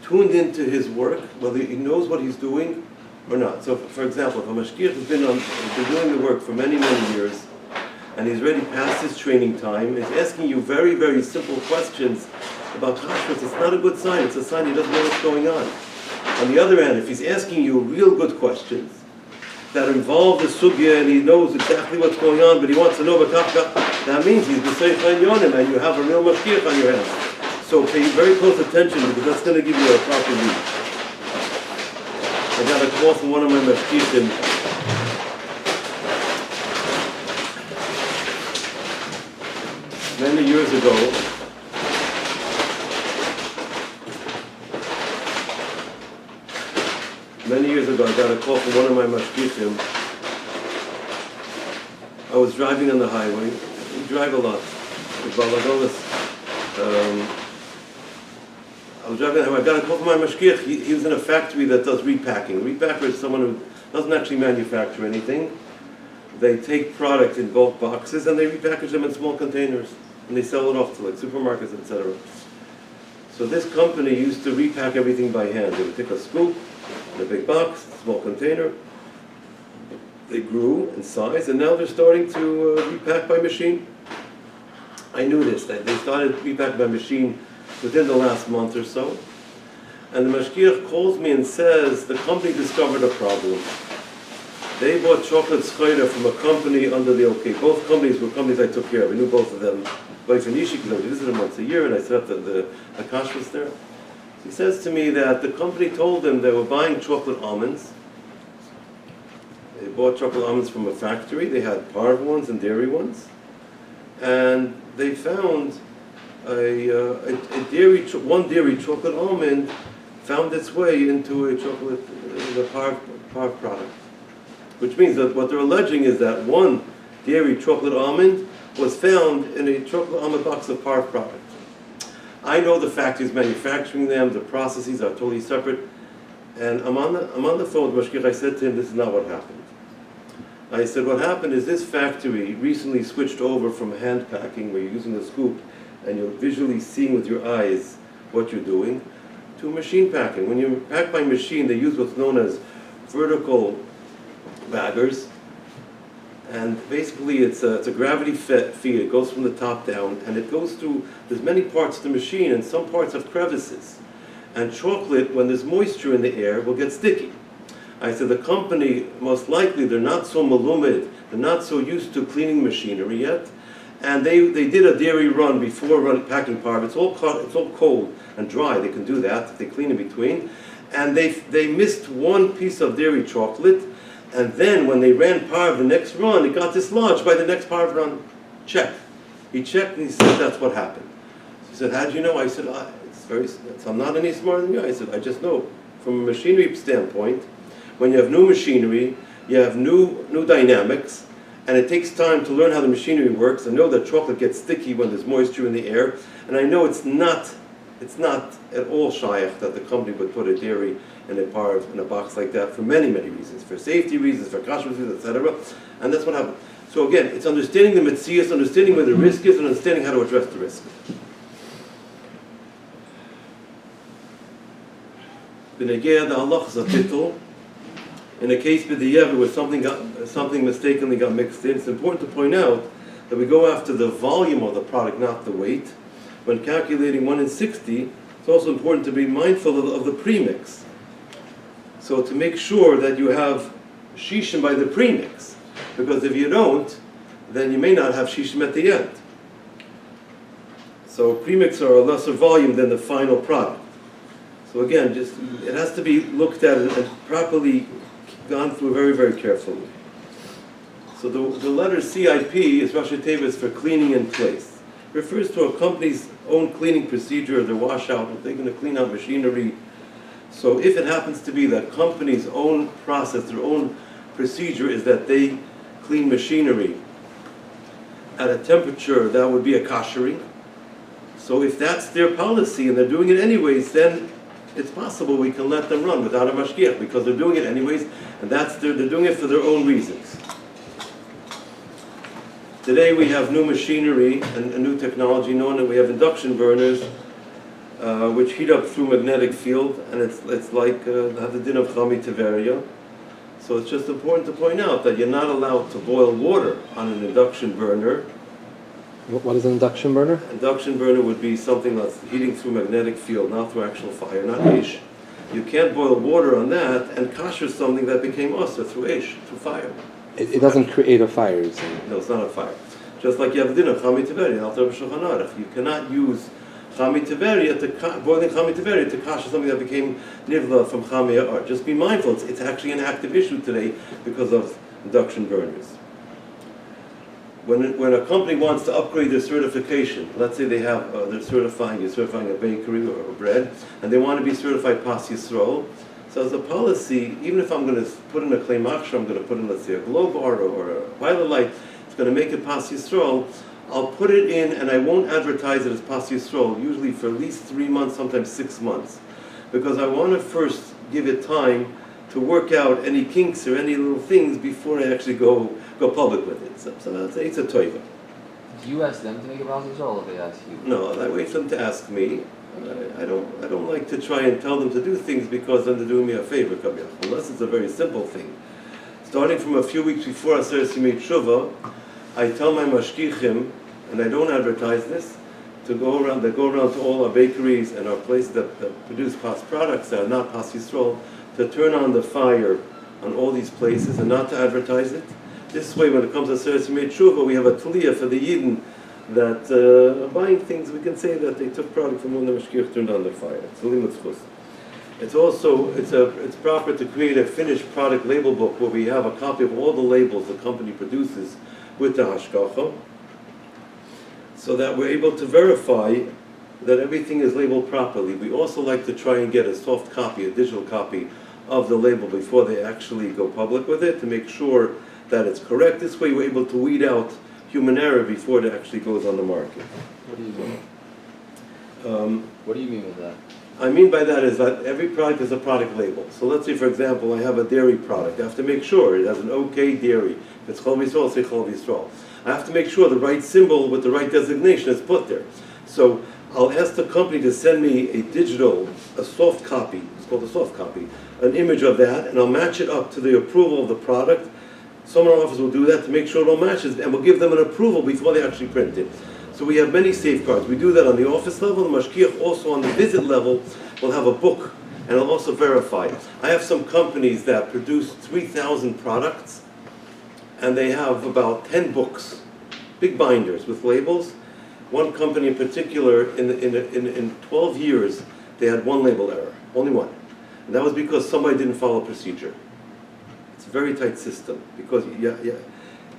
tuned into his work, whether he knows what he's doing or not. So, for example, if a Mashgiach has been doing the work for many, many years, and he's already past his training time, he's asking you very, very simple questions about Kashrus, it's not a good sign. It's a sign he doesn't know what's going on. On the other hand, if he's asking you real good questions that involve the sugya and he knows exactly what's going on, but he wants to know about Kashrus, that means he's b'seich yonim, and you have a real Mashgiach on your hands. So pay very close attention, because that's going to give you a proper read. I got a call from one of my mashgichim Many years ago, I got a call from one of my mashgiachim. I was driving on the highway. We drive a lot. I was driving on the highway. I got a call from my mashgiach. He was in a factory that does repacking. A repacker is someone who doesn't actually manufacture anything. They take product in bulk boxes and they repackage them in small containers. And they sell it off to like supermarkets, etc. So this company used to repack everything by hand. They would take a scoop in a big box, a small container. They grew in size, and now they're starting to repack by machine. I knew this. They started repacking by machine within the last month or so. And the Mashgiach calls me and says the company discovered a problem. They bought chocolate schuyler from a company under the OK. Both companies were companies I took care of. I knew both of them. Because I visited them once a year, and I set up the Kashrus there. He says to me that the company told them they were buying chocolate almonds. They bought chocolate almonds from a factory. They had parve ones and dairy ones. And they found one dairy chocolate almond found its way into a parve product. Which means that what they're alleging is that one dairy chocolate almond was found in a chocolate almond box of parve product. I know the factories manufacturing them, the processes are totally separate. And I'm on the phone with Mashgiach. I said to him, this is not what happened. I said, what happened is this factory recently switched over from hand packing, where you're using the scoop and you're visually seeing with your eyes what you're doing, to machine packing. When you pack by machine, they use what's known as vertical baggers. And basically it's a gravity feed. It goes from the top down, and it goes through, there's many parts of the machine, and some parts have crevices. And chocolate, when there's moisture in the air, will get sticky. I said the company, most likely, they're not so malumed, they're not so used to cleaning machinery yet. And they did a dairy run before packing parve. It's all cold and dry. They can do that. They clean in between. And they missed one piece of dairy chocolate. And then when they ran parve the next run, it got dislodged by the next parve run. Check. He checked and he said that's what happened. He said, how do you know? I said, I'm not any smarter than you. I said, I just know. From a machinery standpoint, when you have new machinery, you have new dynamics, and it takes time to learn how the machinery works. I know that chocolate gets sticky when there's moisture in the air, and I know it's not at all shaykh that the company would put a dairy in a box like that for many, many reasons, for safety reasons, for kashrus reasons, etc. And that's what happened. So again, it's understanding the metzias, understanding where the risk is, and understanding how to address the risk. B'negea the halachas of bittul. In a case b'di'ev where something mistakenly got mixed in, it's important to point out that we go after the volume of the product, not the weight. When calculating 1 in 60, it's also important to be mindful of the premix. So to make sure that you have shishim by the premix, because if you don't, then you may not have shishim at the end. So premix are a lesser volume than the final product. So again, it has to be looked at and properly gone through very, very carefully. So the letter CIP is Rashi Tevis for cleaning in place. It refers to a company's own cleaning procedure, their washout, if they're going to clean out machinery. So if it happens to be that company's own process, their own procedure is that they clean machinery at a temperature that would be a kashering. So if that's their policy and they're doing it anyways, then it's possible we can let them run without a mashgiach, because they're doing it anyways, and they're doing it for their own reasons. Today we have new machinery and new technology, knowing that we have induction burners, which heat up through magnetic field, and it's like have the din of chami teveria. So it's just important to point out that you're not allowed to boil water on an induction burner. What is an induction burner? Induction burner would be something that's heating through magnetic field, not through actual fire, not ish. You can't boil water on that, and kasher something that became asa through ish, through fire. It doesn't create a fire, you're saying? No, it's not a fire. Just like you have dinner, chami teveria, you cannot use boiling chami teveria to kasher something that became nivla from chami or. Just be mindful, it's actually an active issue today because of induction burners. when a company wants to upgrade their certification, let's say you're certifying a bakery or bread, and they want to be certified Pas Yisrael. So as a policy, even if I'm going to put in a clay machshir, I'm going to put in, let's say, a glow bar or a violet light, it's going to make it Pas Yisrael, I'll put it in and I won't advertise it as Pas Yisrael, usually for at least 3 months, sometimes 6 months. Because I want to first give it time to work out any kinks or any little things before I actually go public with it. So that's it's a toiva. Do you ask them to make a Pas Yisrael, or they ask you? No, I wait for them to ask me. I don't like to try and tell them to do things because then they're doing me a favor, unless it's a very simple thing. Starting from a few weeks before Aseret Yimei Tshuva, I tell my mashgichim, and I don't advertise this, to go around to all our bakeries and our places that produce Pas products that are not Pas Yisrael, to turn on the fire on all these places and not to advertise it. This way, when it comes to Aseret Yimei Tshuva, we have a tliyah for the Yidden that are buying things. We can say that they took product from when the Mashgiach turned on the fire. It's proper to create a finished product label book where we have a copy of all the labels the company produces with the hashgacha, so that we're able to verify that everything is labeled properly. We also like to try and get a soft copy, a digital copy of the label before they actually go public with it to make sure that it's correct. This way we're able to weed out human error before it actually goes on the market. What do you mean? What do you mean with that? I mean by that is that every product is a product label. So let's say, for example, I have a dairy product. I have to make sure it has an OK dairy. If it's Chol Yisrael, say Chol Yisrael. I have to make sure the right symbol with the right designation is put there. So I'll ask the company to send me a soft copy, it's called a soft copy, an image of that, and I'll match it up to the approval of the product. Someone in our office will do that to make sure it all matches, and we'll give them an approval before they actually print it. So we have many safeguards. We do that on the office level. The Mashgiach also on the visit level will have a book, and it'll also verify. I have some companies that produce 3,000 products, and they have about 10 books, big binders with labels. One company in particular, in 12 years, they had one label error, only one. And that was because somebody didn't follow procedure. It's a very tight system, because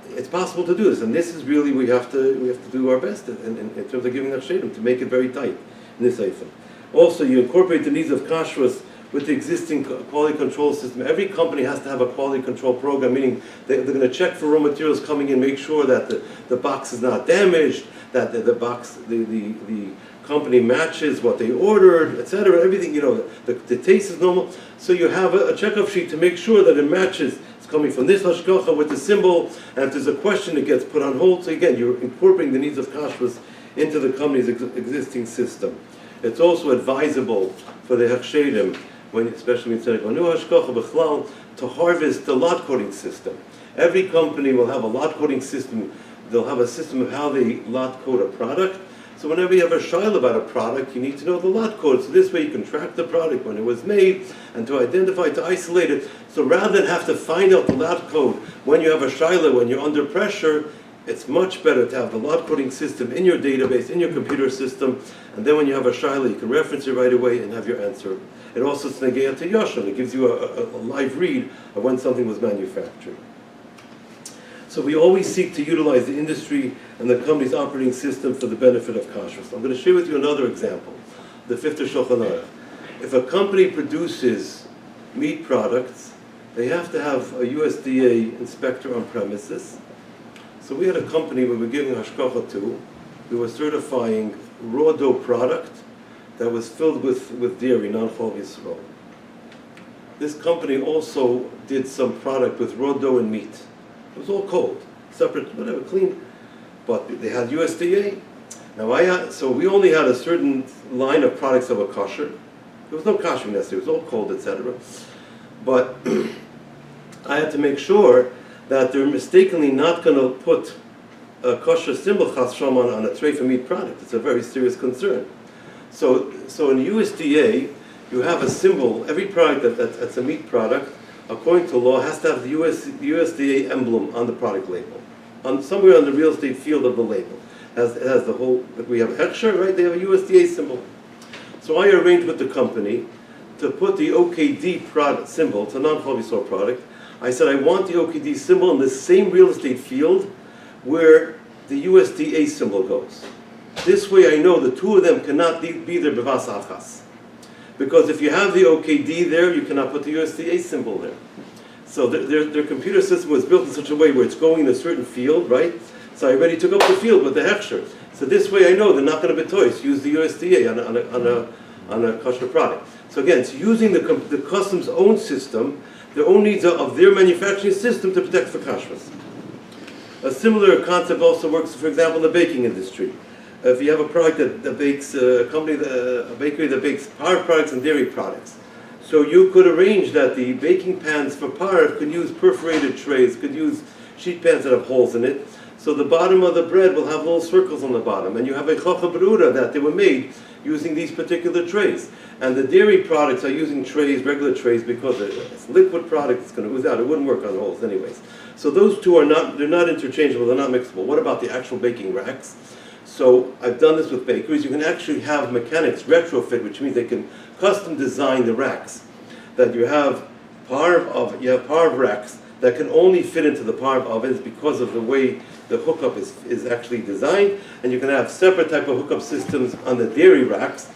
it's possible to do this, and this is really, we have to do our best in terms of giving Hashem to make it very tight in this item. Also, you incorporate the needs of Kashrus with the existing quality control system. Every company has to have a quality control program, meaning they're going to check for raw materials coming in, make sure that the box is not damaged, that the company matches what they ordered, etc. Everything, the taste is normal. So you have a checkup sheet to make sure that it matches. It's coming from this hashgacha with the symbol, and if there's a question, it gets put on hold. So again, you're incorporating the needs of Kashrus into the company's existing system. It's also advisable for the hechshedim, especially when it's a new hashgacha b'chlal, to harvest the lot coding system. Every company will have a lot coding system. They'll have a system of how they lot code a product. So whenever you have a shaila about a product, you need to know the lot code. So this way you can track the product when it was made and to identify, to isolate it. So rather than have to find out the lot code when you have a shaila, when you're under pressure, it's much better to have the lot coding system in your database, in your computer system, and then when you have a shaila, you can reference it right away and have your answer. It also is negeya to yashon. It gives you a live read of when something was manufactured. So we always seek to utilize the industry and the company's operating system for the benefit of Kashrus. I'm going to share with you another example, the fifth of Shulchan Aruch. If a company produces meat products, they have to have a USDA inspector on premises. So we had a company we were giving hashgacha to. We were certifying raw dough product that was filled with dairy, non-Chol Yisrael. This company also did some product with raw dough and meat. It was all cold, separate, whatever, clean. But they had USDA. Now so we only had a certain line of products that were kosher. There was no kosher necessarily, it was all cold, etc. But I had to make sure that they're mistakenly not going to put a kosher symbol chas v'shalom on a tray for meat product. It's a very serious concern. So in USDA, you have a symbol. Every product that's a meat product, according to law, has to have the USDA emblem on the product label, somewhere on the real estate field of the label. It has the whole. We have hechsher, right? They have a USDA symbol. So I arranged with the company to put the OKD product symbol. It's a non-Chol Yisrael product. I said I want the OKD symbol in the same real estate field where the USDA symbol goes. This way I know the two of them cannot be there b'vas achas. Because if you have the OKD there, you cannot put the USDA symbol there. So their computer system was built in such a way where it's going in a certain field, right? So I already took up the field with the hechsher. So this way I know they're not going to be toys. Use the USDA on a kosher product. So again, it's using the customs own system, their own needs of their manufacturing system to protect for kashrus. A similar concept also works, for example, in the baking industry. If you have a product that bakes, a bakery that bakes parve products and dairy products, so you could arrange that the baking pans for parve could use perforated trays, could use sheet pans that have holes in it, so the bottom of the bread will have little circles on the bottom, and you have a chocha berura that they were made using these particular trays. And the dairy products are using trays, regular trays, because it's liquid product, it's going to ooze out. It wouldn't work on holes anyways. So those two they're not interchangeable, they're not mixable. What about the actual baking racks? So I've done this with bakeries. You can actually have mechanics retrofit, which means they can custom design the racks. That you have parve racks that can only fit into the parve ovens because of the way the hookup is actually designed, and you can have separate type of hookup systems on the dairy racks,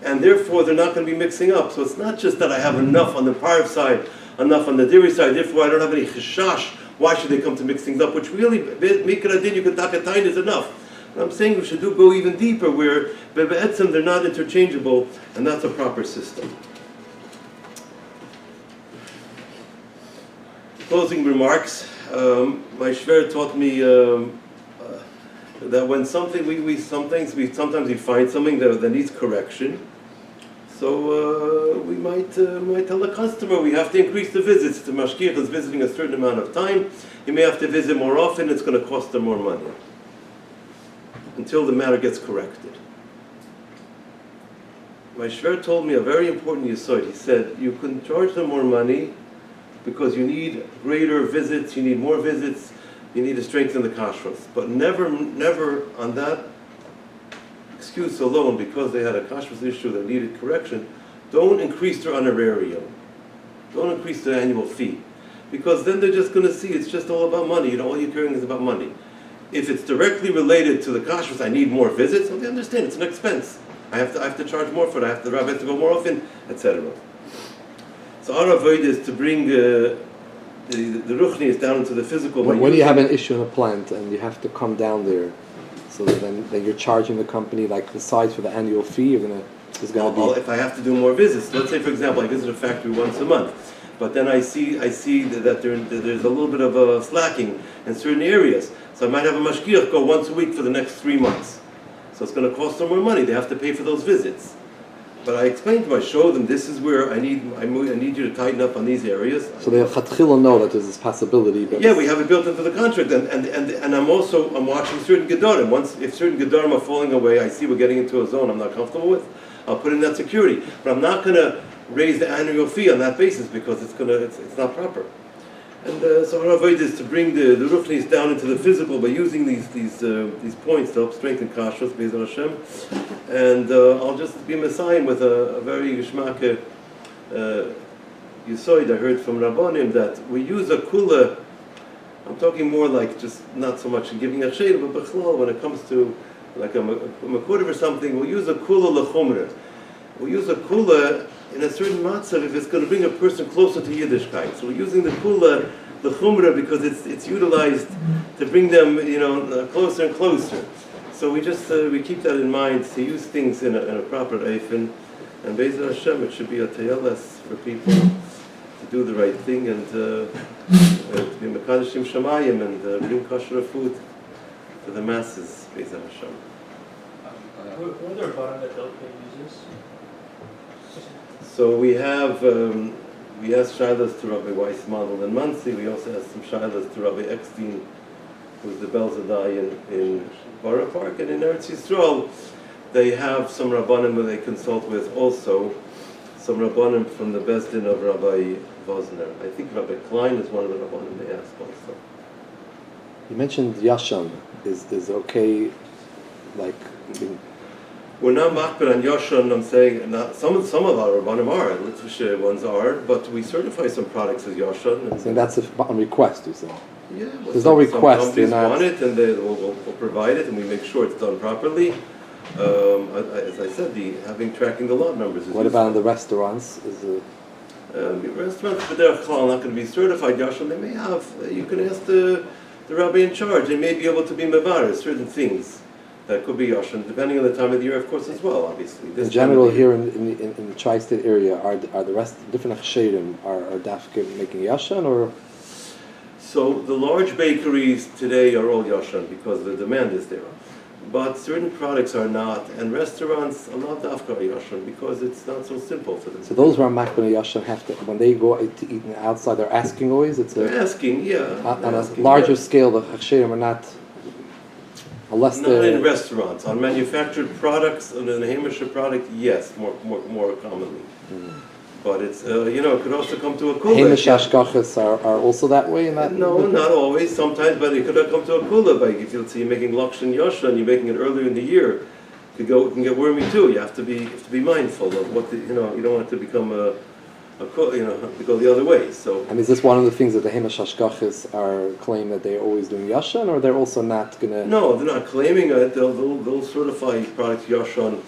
and therefore they're not going to be mixing up. So it's not just that I have enough on the parve side, enough on the dairy side, therefore I don't have any chashash. Why should they come to mix things up? Which really, mikra din, you can takatain is enough. But I'm saying we should go even deeper, where be'etzem they're not interchangeable, and that's a proper system. Closing remarks. My shver taught me that when something sometimes we find something that needs correction. So we might tell the customer we have to increase the visits. The Mashgiach is visiting a certain amount of time. He may have to visit more often. It's going to cost them more money until the matter gets corrected. My shver told me a very important yesod. He said you can charge them more money because you need greater visits, you need more visits, you need to strengthen the kashrus. But never on that excuse alone, because they had a kashrus issue that needed correction, don't increase their honorarium. Don't increase their annual fee. Because then they're just going to see it's just all about money. All you're caring is about money. If it's directly related to the kashrus, I need more visits, well, they understand it's an expense. I have to charge more for it. The rabbi has to go more often, etc. So our avoid is to bring the ruchnius down into the physical. When you have an issue in a plant and you have to come down there, so then you're charging the company like the size for the annual fee. If I have to do more visits, let's say for example I visit a factory once a month, but then I see that there's a little bit of a slacking in certain areas. So I might have a mashgiach go once a week for the next 3 months. So it's going to cost them more money. They have to pay for those visits. But I explained to them, I showed them, this is where I need you to tighten up on these areas. So they chatchila know that there's this possibility. But yeah, we have it built into the contract, and I'm watching certain gedarim. If certain gedarim are falling away, I see we're getting into a zone I'm not comfortable with. I'll put in that security, but I'm not going to raise the annual fee on that basis because it's not proper. And so our avoid is to bring the ruchnis down into the physical by using these points to help strengthen kashrus, Be'ezras Hashem. And I'll just be messiah with a very geshmak yisoid I heard from Rabbanim that we use a kula. I'm talking more like just not so much in giving a shade, but b'chlal when it comes to like a makudav or something, we'll use a kula lechumra. We'll use a kula in a certain matzav if it's going to bring a person closer to Yiddishkeit. So we're using the kula, the chumrah, because it's utilized to bring them, closer and closer. So we just we keep that in mind to use things in a proper eifin, and Be'ezras Hashem it should be a tayeles for people to do the right thing and to be mekadeshim shamayim and bring kosher food to the masses. Be'ezras Hashem. Were there bottom that don't use this? So we have, we asked shilas to Rabbi Weissmanel in Muncie. We also asked some shilas to Rabbi Eckstein, who's the Belzadai in Borough Park. And in Eretz Yisrael, they have some Rabbanim who they consult with also. Some Rabbanim from the Bezdin of Rabbi Vosner. I think Rabbi Klein is one of the Rabbanim they asked also. You mentioned Yashan. Is okay, like... We're not makbid on Yashan, I'm saying, some of our Rabbanim are, Litvish ones are, but we certify some products as Yashan. So that's on request, you say? Yeah, well, There's no request, Some companies you're not- want it, and we'll provide it, and we make sure it's done properly. As I said, tracking the lot numbers is What about in the useful. restaurants? Restaurants, but they're not going to be certified yashan. They may have. You can ask the rabbi in charge. They may be able to be mevarer certain things that could be yashan, depending on the time of the year, of course, as well. Obviously, In general, here in the tri-state area, are the rest different achsherim are dafke making yashan, or So the large bakeries today are all yashan because the demand is there. But certain products are not, and restaurants a lot of are yashan because it's not so simple for them. so those who are makbon yashan have to, when they go to eat outside, they're asking always. It's They're asking, yeah. on they're a asking, larger yeah. scale. The achsherim are not, unless Not in the restaurants. On manufactured products, on an hamish product, yes, more commonly. But it's it could also come to a kula. hamish ashkachas are also that way in that. No, not always. Sometimes, but it could come to a kula. Like if you'll see you're making lakshan yasha and you're making it earlier in the year, it can get wormy too. You have to be mindful of what you don't want it to become to go the other way. So. And is this one of the things that the hamish ashkachas are claim that they're always doing yashan, or they're also not gonna? No, they're not claiming it. They'll certify products yashan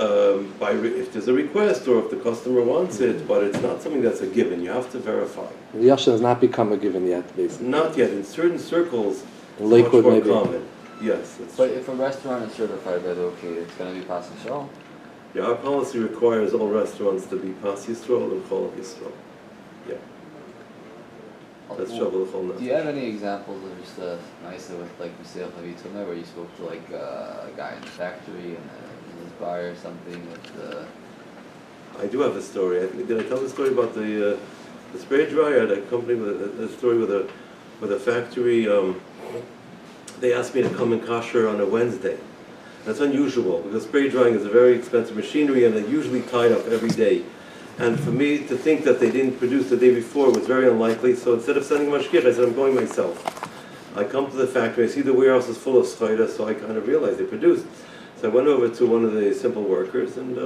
if there's a request or if the customer wants it, but it's not something that's a given. You have to verify. The yashan has not become a given yet, basically. Not yet. In certain circles, In Lakewood, much more maybe. common. Yes. But if a restaurant is certified by the OK, it's going to be pas Yisrael. Yeah, our policy requires all restaurants to be Pas Yisrael and Chol Yisrael. Yeah, that's Shavuot Chol. Do you have any examples of just a nice with like Mishaps where you spoke to like a guy in the factory and his buyer or something with I do have a story. Did I tell the story about the spray dryer? That company with a story with a factory. They asked me to come and kosher on a Wednesday. That's unusual because spray drying is a very expensive machinery and they're usually tied up every day. And for me to think that they didn't produce the day before was very unlikely. So instead of sending Mashgiach, I said, I'm going myself. I come to the factory, I see the warehouse is full of schayda, so I kind of realized they produced. So I went over to one of the simple workers and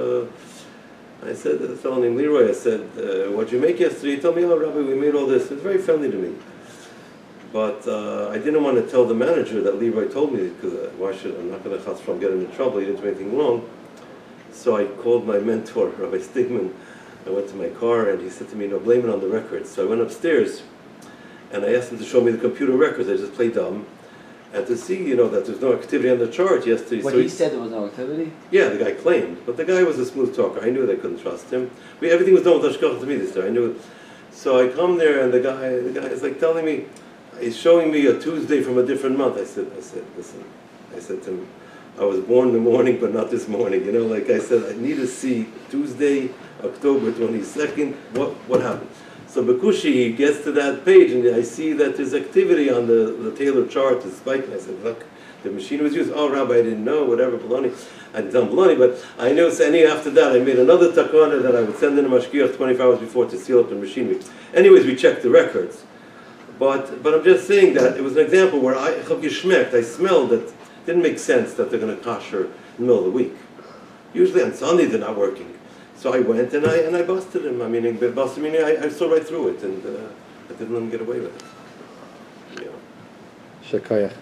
I said to the fellow named Leroy, I said, what'd you make yesterday? He told me, oh, Rabbi, we made all this. It was very friendly to me. But I didn't want to tell the manager that Leroy told me, because I'm not going to chas from get him in trouble, he didn't do anything wrong. So I called my mentor, Rabbi Stigman. I went to my car and he said to me, no, blame it on the records. So I went upstairs and I asked him to show me the computer records. I just played dumb. And to see, that there's no activity on the chart yesterday. What so he said there was no activity? Yeah, the guy claimed. But the guy was a smooth talker. I knew that I couldn't trust him. Everything was done with Hashgach to me this time. I knew it. So I come there and the guy is like telling me, he's showing me a Tuesday from a different month. I said, listen. I said to him, I was born in the morning, but not this morning. Like I said, I need to see Tuesday, October 22nd. What happened? So Bekushi, he gets to that page, and I see that there's activity on the Taylor chart. It's spiking. I said, look, the machine was used. Oh, Rabbi, I didn't know. Whatever, baloney. I didn't tell baloney, but I knew. So after that, I made another takana that I would send in a Mashgiach 24 hours before to seal up the machinery. Anyways, we checked the records. But I'm just saying that it was an example where I smelled that it didn't make sense that they're going to kosher in the middle of the week. Usually on Sunday they're not working. So I went and I busted him. I saw right through it and I didn't let him get away with it. Yeah. Shekayach.